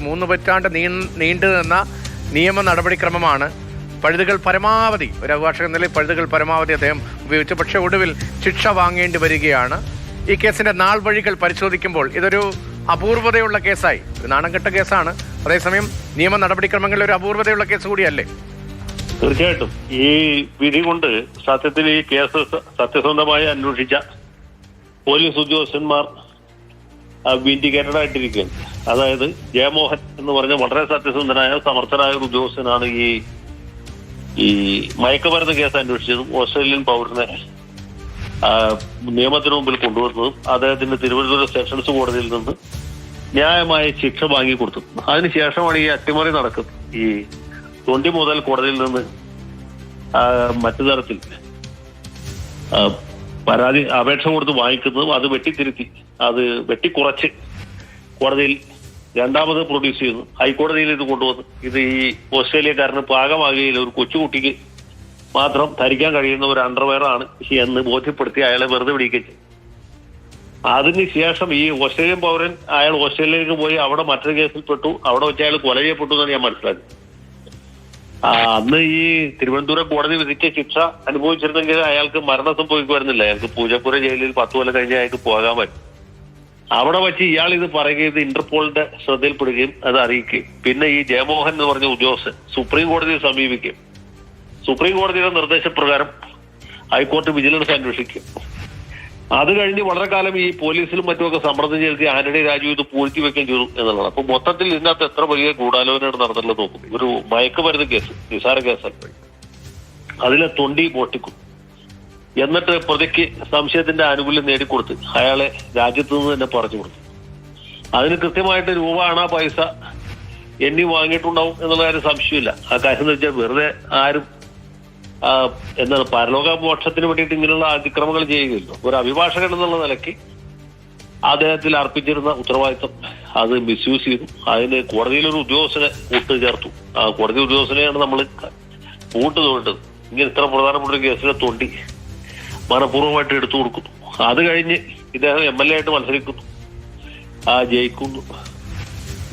3 പതിറ്റാണ്ട് നീണ്ടു നിന്ന നിയമ നടപടിക്രമമാണ്. പഴുതുകൾ പരമാവധി ഒരു അഭിഭാഷക നിലയിൽ പഴുതുകൾ പരമാവധി അദ്ദേഹം ഉപയോഗിച്ചു. പക്ഷേ ഒടുവിൽ ശിക്ഷ വാങ്ങേണ്ടി വരികയാണ്. ഈ കേസിന്റെ നാൾ വഴികൾ പരിശോധിക്കുമ്പോൾ ഇതൊരു അപൂർവതയുള്ള കേസായി, ഒരു നാണംകെട്ട കേസാണ്. അതേസമയം നിയമ നടപടിക്രമങ്ങളിൽ ഒരു അപൂർവതയുള്ള കേസ് കൂടിയല്ലേ? തീർച്ചയായിട്ടും ഈ വിധി കൊണ്ട് സത്യത്തിൽ ഈ കേസ് സത്യസന്ധമായി അന്വേഷിച്ച പോലീസ് ഉദ്യോഗസ്ഥന്മാർ വിൻഡിക്കേറ്റഡ് ആയിട്ടിരിക്കുകയാണ്. അതായത് ജയമോഹൻ എന്ന് പറഞ്ഞ വളരെ സത്യസന്ധനായ സമർത്ഥനായ ഒരു ഉദ്യോഗസ്ഥനാണ് ഈ മയക്കുമരുന്ന് കേസ് അന്വേഷിച്ചതും ഓസ്ട്രേലിയൻ പൗരനെ നിയമത്തിന് മുമ്പിൽ കൊണ്ടുവന്നതും അദ്ദേഹത്തിന് തിരുവനന്തപുരം സെഷൻസ് കോടതിയിൽ നിന്ന് ന്യായമായ ശിക്ഷ വാങ്ങിക്കൊടുത്തു. അതിനുശേഷമാണ് ഈ അട്ടിമറി നടക്കുന്നത്. ഈ തൊണ്ടി മുതൽ കോടതിയിൽ നിന്ന് മറ്റു തരത്തിൽ പരാതി അപേക്ഷ കൊടുത്ത് വാങ്ങിക്കുന്നതും അത് വെട്ടിത്തിരുത്തി അത് വെട്ടിക്കുറച്ച് കോടതിയിൽ രണ്ടാമത് പ്രൊഡ്യൂസ് ചെയ്യുന്നു. ഹൈക്കോടതിയിൽ ഇത് കൊണ്ടുവന്നു. ഇത് ഈ ഓസ്ട്രേലിയക്കാരന് പാകമാകുകയില്ല, ഒരു കൊച്ചുകുട്ടിക്ക് മാത്രം ധരിക്കാൻ കഴിയുന്ന ഒരു അണ്ടർവെയർ ആണ് എന്ന് ബോധ്യപ്പെടുത്തി അയാളെ വെറുതെ പിടിക്കുക. അതിനുശേഷം ഈ ഓസ്ട്രേലിയൻ പൗരൻ അയാൾ ഓസ്ട്രേലിയയിലേക്ക് പോയി അവിടെ മറ്റൊരു കേസിൽ പെട്ടു. അവിടെ വെച്ച് അയാൾ കൊല ചെയ്യപ്പെട്ടു എന്നാണ് ഞാൻ മനസ്സിലാക്കുന്നത്. അന്ന് ഈ തിരുവനന്തപുരം കോടതി വിധിച്ച ശിക്ഷ അനുഭവിച്ചിരുന്നെങ്കിൽ അയാൾക്ക് മരണം സംഭവിക്കുമായിരുന്നില്ല. അയാൾക്ക് പൂജപ്പുര ജയിലിൽ 10 കൊല്ലം കഴിഞ്ഞ് അയാൾക്ക് പോകാൻ പറ്റും. അവിടെ വെച്ച് ഇയാൾ ഇത് പറയുകയും ഇത് ഇന്റർപോളിന്റെ ശ്രദ്ധയിൽപ്പെടുകയും അത് അറിയിക്കുകയും പിന്നെ ഈ ജയമോഹൻ എന്ന് പറഞ്ഞ ഉദ്യോഗസ്ഥൻ സുപ്രീം കോടതിയെ സമീപിക്കുകയും സുപ്രീം കോടതിയുടെ നിർദ്ദേശപ്രകാരം ഹൈക്കോടതി വിജിലൻസ് അന്വേഷിക്കും. അത് കഴിഞ്ഞ് വളരെ കാലം ഈ പോലീസിലും മറ്റുമൊക്കെ സമ്മർദ്ദം ചെലുത്തി ആന്റണി രാജു ഇത് പൂഴ്ത്തി വെക്കുകയും ചെയ്തു എന്നുള്ളതാണ്. അപ്പൊ മൊത്തത്തിൽ ഇതിനകത്ത് എത്ര വലിയ ഗൂഢാലോചനയാണ് നടന്നിട്ടുള്ളത് നോക്കും. ഒരു മയക്കുമരുന്ന് കേസ്, നിസാര കേസല്ല. അതിലെ തൊണ്ടി പൊട്ടിക്കും. എന്നിട്ട് പ്രതിക്ക് സംശയത്തിന്റെ ആനുകൂല്യം നേടിക്കൊടുത്ത് അയാളെ രാജ്യത്ത് നിന്ന് തന്നെ പറഞ്ഞു കൊടുത്തു. അതിന് കൃത്യമായിട്ട് രൂപ അണ പൈസ എണ്ണി വാങ്ങിയിട്ടുണ്ടാവും എന്നുള്ള കാര്യം സംശയമില്ല. ആ കാര്യം എന്ന് വെച്ചാൽ വെറുതെ ആരും എന്താണ് പരലോക മോക്ഷത്തിന് വേണ്ടിയിട്ട് ഇങ്ങനെയുള്ള അതിക്രമങ്ങൾ ചെയ്യുകയില്ല. ഒരു അഭിഭാഷകൻ എന്നുള്ള നിലയ്ക്ക് അദ്ദേഹത്തിൽ അർപ്പിച്ചിരുന്ന ഉത്തരവാദിത്വം അത് മിസ്യൂസ് ചെയ്തു. അതിന് കോടതിയിലൊരു ഉദ്യോഗസ്ഥനെ കൂട്ട് ചേർത്തു. ആ കോടതി ഉദ്യോഗസ്ഥനെയാണ് നമ്മൾ കൂട്ട് തോണ്ടത്. ഇങ്ങനെ ഇത്ര പ്രധാനപ്പെട്ട ഒരു കേസിലെ തൊണ്ടി മനഃപൂർവ്വമായിട്ട് എടുത്തു കൊടുക്കുന്നു. അത് കഴിഞ്ഞ് ഇദ്ദേഹം MLA ആയിട്ട് മത്സരിക്കുന്നു, ജയിക്കുന്നു.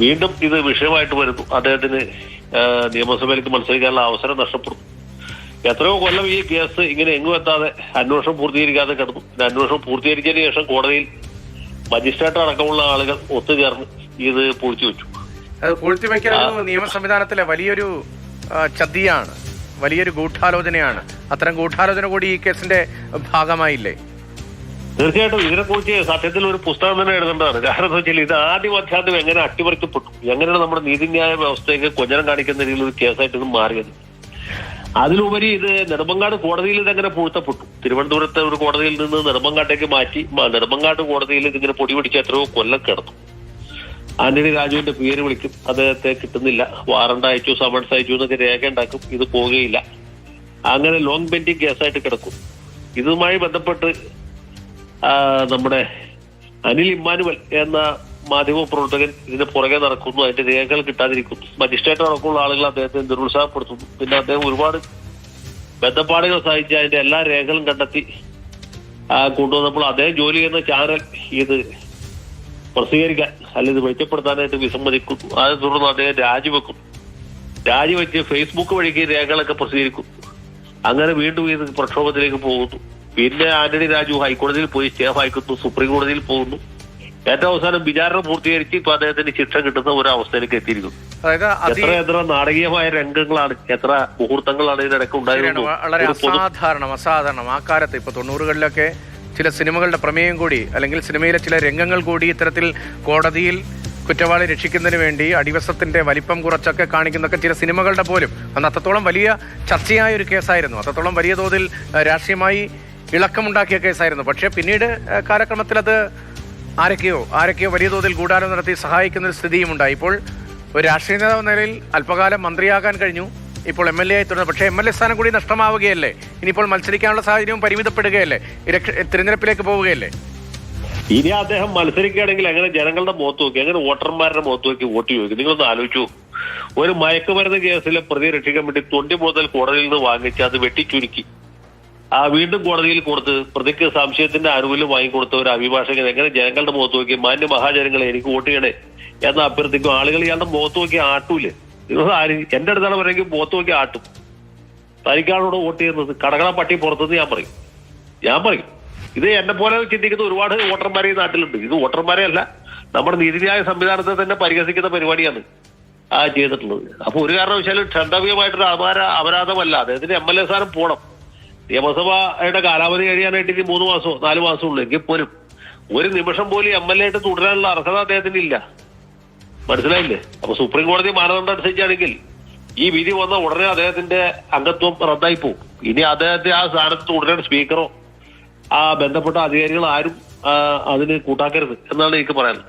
വീണ്ടും ഇത് വിഷയമായിട്ട് വരുന്നു. അദ്ദേഹത്തിന് നിയമസഭയിലേക്ക് മത്സരിക്കാനുള്ള അവസരം നഷ്ടപ്പെടുന്നു. എത്രയോ കൊല്ലം ഈ കേസ് ഇങ്ങനെ എങ്ങും എത്താതെ അന്വേഷണം പൂർത്തീകരിക്കാതെ കിടന്നു. പിന്നെ അന്വേഷണം പൂർത്തീകരിച്ചതിന് ശേഷം കോടതിയിൽ മജിസ്ട്രേറ്റ് അടക്കമുള്ള ആളുകൾ ഒത്തുചേർന്ന് ഇത് പൂഴ്ത്തിവെച്ചു. അത് പൂഴ്ത്തിവെക്കൽ നിയമ സംവിധാനത്തിലെ വലിയൊരു ചതിയാണ്, വലിയൊരു ഗൂഢാലോചനയാണ്. അത്തരം ഗൂഢാലോചന കൂടി ഈ കേസിന്റെ ഭാഗമായില്ലേ? തീർച്ചയായിട്ടും ഇതിനെക്കുറിച്ച് സത്യത്തിൽ ഒരു പുസ്തകം തന്നെ എഴുതേണ്ടതാണ്. കാരണം എന്താ വെച്ചാൽ ഇത് ആദ്യം അധ്യാത്മം എങ്ങനെ അട്ടിമറിക്കപ്പെട്ടു, എങ്ങനെയാണ് നമ്മുടെ നീതിന്യായ വ്യവസ്ഥയൊക്കെ കൊഞ്ഞനം കാണിക്കുന്ന രീതിയിൽ ഒരു കേസായിട്ട് ഇത് മാറിയത്. അതിലുപരി ഇത് നെടുമങ്ങാട് കോടതിയിൽ ഇതെങ്ങനെ പൂഴ്ത്തപ്പെട്ടു. തിരുവനന്തപുരത്തെ ഒരു കോടതിയിൽ നിന്ന് നെടുമങ്ങാട്ടേക്ക് മാറ്റി നെടുമങ്ങാട് കോടതിയിൽ ഇതിങ്ങനെ പൊടി പിടിച്ച് എത്രയോ കൊല്ലം കിടന്നു. ആന്റണി രാജുവിന്റെ പേര് വിളിക്കും, അദ്ദേഹത്തെ കിട്ടുന്നില്ല. വാറണ്ട് അയച്ചു, സമൻസ് അയച്ചു എന്നൊക്കെ രേഖ ഉണ്ടാക്കും, ഇത് പോകുകയില്ല. അങ്ങനെ ലോങ് പെൻഡിങ് കേസായിട്ട് കിടക്കും. ഇതുമായി ബന്ധപ്പെട്ട് നമ്മുടെ അനിൽ ഇമ്മാനുവൽ എന്ന മാധ്യമ പ്രവർത്തകൻ ഇതിന് പുറകെ നടക്കുന്നു, അതിന്റെ രേഖകൾ കിട്ടാതിരിക്കുന്നു. മജിസ്ട്രേറ്റ് അടക്കമുള്ള ആളുകൾ അദ്ദേഹത്തെ നിരുത്സാഹപ്പെടുത്തുന്നു. പിന്നെ അദ്ദേഹം ഒരുപാട് ബന്ധപ്പാടുകൾ സഹിച്ച് അതിന്റെ എല്ലാ രേഖകളും കണ്ടെത്തി കൊണ്ടുവന്നപ്പോൾ അദ്ദേഹം ജോലി ചെയ്യുന്ന ചാനൽ ഇത് പ്രസിദ്ധീകരിക്കാൻ അല്ലെങ്കിൽ ഇത് വെളിച്ചപ്പെടുത്താനായിട്ട് വിസമ്മതിക്കുന്നു. അതിനെ തുടർന്ന് അദ്ദേഹം രാജിവെച്ച് ഫേസ്ബുക്ക് വഴിക്ക് രേഖകളൊക്കെ പ്രസിദ്ധീകരിക്കുന്നു. അങ്ങനെ വീണ്ടും ഇത് പ്രക്ഷോഭത്തിലേക്ക് പോകുന്നു. പിന്നെ ആന്റണി രാജു ഹൈക്കോടതിയിൽ പോയി സ്റ്റേ വായിക്കുന്നു, സുപ്രീം കോടതിയിൽ പോകുന്നു. ഏറ്റവും അവസാനം വിചാരണ പൂർത്തീകരിച്ച് ഇപ്പൊ അദ്ദേഹത്തിന് ശിക്ഷ കിട്ടുന്ന ഒരു അവസ്ഥയിലേക്ക് എത്തിയിരിക്കുന്നു. എത്ര നാടകീയമായ രംഗങ്ങളാണ്, എത്ര മുഹൂർത്തങ്ങളാണ് ഇതിനിടയ്ക്ക് ഉണ്ടായിരുന്നത്. വളരെ അസാധാരണം. ആ കാലത്ത് ഇപ്പൊ 90കളിലൊക്കെ ചില സിനിമകളുടെ പ്രമേയം കൂടി അല്ലെങ്കിൽ സിനിമയിലെ ചില രംഗങ്ങൾ കൂടി ഇത്തരത്തിൽ കോടതിയിൽ കുറ്റവാളി രക്ഷിക്കുന്നതിന് വേണ്ടി അടിവശത്തിന്റെ വലിപ്പം കുറച്ചൊക്കെ കാണിക്കുന്നൊക്കെ ചില സിനിമകളുടെ പോലും അന്ന് അത്രത്തോളം വലിയ ചർച്ചയായ ഒരു കേസായിരുന്നു. അത്രത്തോളം വലിയ തോതിൽ രാഷ്ട്രീയമായി ഇളക്കമുണ്ടാക്കിയ കേസായിരുന്നു. പക്ഷേ പിന്നീട് കാലക്രമത്തിൽ അത് ആരൊക്കെയോ വലിയ തോതിൽ ഗൂഢാലോചന നടത്തി സഹായിക്കുന്ന ഒരു സ്ഥിതിയും ഉണ്ടായി. ഇപ്പോൾ ഒരു രാഷ്ട്രീയ നേതാവ് നിലയിൽ അല്പകാലം മന്ത്രിയാകാൻ കഴിഞ്ഞു, ഇപ്പോൾ MLA ആയി തുടർന്നു. പക്ഷേ MLA സ്ഥാനം കൂടി നഷ്ടമാവുകയല്ലേ? ഇനിയിപ്പോൾ മത്സരിക്കാനുള്ള സാഹചര്യവും പരിമിതപ്പെടുകയല്ലേ? തിരഞ്ഞെടുപ്പിലേക്ക് പോവുകയല്ലേ? ഇനി അദ്ദേഹം മത്സരിക്കുകയാണെങ്കിൽ എങ്ങനെ ജനങ്ങളുടെ മുഖത്ത് നോക്കി, എങ്ങനെ വോട്ടർമാരുടെ മുഖത്ത് നോക്കി വോട്ട് ചോദിക്കും? നിങ്ങളൊന്ന് ആലോചിച്ചു. ഒരു മയക്കുമരുന്ന് കേസിലെ പ്രതി രക്ഷിക്കാൻ വേണ്ടി തൊണ്ടി മുതൽ കോടതിയിൽ നിന്ന് വാങ്ങിച്ച് അത് വെട്ടിച്ചുരുക്കി വീണ്ടും കോടതിയിൽ കൊടുത്ത് പ്രതിക്ക് സംശയത്തിന്റെ ആനുകൂല്യം വാങ്ങിക്കൊടുത്ത ഒരു അഭിഭാഷകൻ എങ്ങനെ ജനങ്ങളുടെ മുഖത്ത് നോക്കി മാന്യ മഹാജനങ്ങളെ എനിക്ക് വോട്ട് ചെയ്യണേ എന്ന് അഭ്യർത്ഥിക്കും. ആളുകൾ ഇയാളുടെ മുഖത്ത് നോക്കി ആട്ടൂലേ? നിങ്ങൾ ആര് എന്റെ അടുത്താണ് പറയുമെങ്കിൽ മുഖത്ത് നോക്കി ആട്ടും. തനിക്കാളോട് വോട്ട് ചെയ്യുന്നത് കടകള പട്ടി പുറത്തുനിന്ന് ഞാൻ പറയും. ഇത് എന്നെ പോലെ ചിന്തിക്കുന്ന ഒരുപാട് വോട്ടർമാരെ ഈ നാട്ടിലുണ്ട്. ഇത് വോട്ടർമാരെ അല്ല, നമ്മുടെ നീതിന്യായ സംവിധാനത്തെ തന്നെ പരിഹസിക്കുന്ന പരിപാടിയാണ് ചെയ്തിട്ടുള്ളത്. അപ്പൊ ഒരു കാരണവശാലും ക്ഷണ്ടവ്യമായിട്ടൊരു അപരാധമല്ല. അദ്ദേഹത്തിന് MLA സ്ഥാനം പോണം. നിയമസഭയുടെ കാലാവധി കഴിയാനായിട്ട് ഇനി 3 മാസമോ 4 മാസമോ ഉള്ളൂ. എങ്കിൽ പോലും ഒരു നിമിഷം പോലും MLA ആയിട്ട് തുടരാനുള്ള അർഹത അദ്ദേഹത്തിന് ഇല്ല. മനസ്സിലായില്ലേ? അപ്പൊ സുപ്രീം കോടതി മാനദണ്ഡം അനുസരിച്ചാണെങ്കിൽ ഈ വിധി വന്ന ഉടനെ അദ്ദേഹത്തിന്റെ അംഗത്വം റദ്ദായി പോകും. ഇനി അദ്ദേഹത്തെ ആ സ്ഥാനത്ത് തുടരാൻ സ്പീക്കറോ ബന്ധപ്പെട്ട അധികാരികൾ ആരും അതിന് കൂട്ടാക്കരുത് എന്നാണ് എനിക്ക് പറയാനുള്ളത്.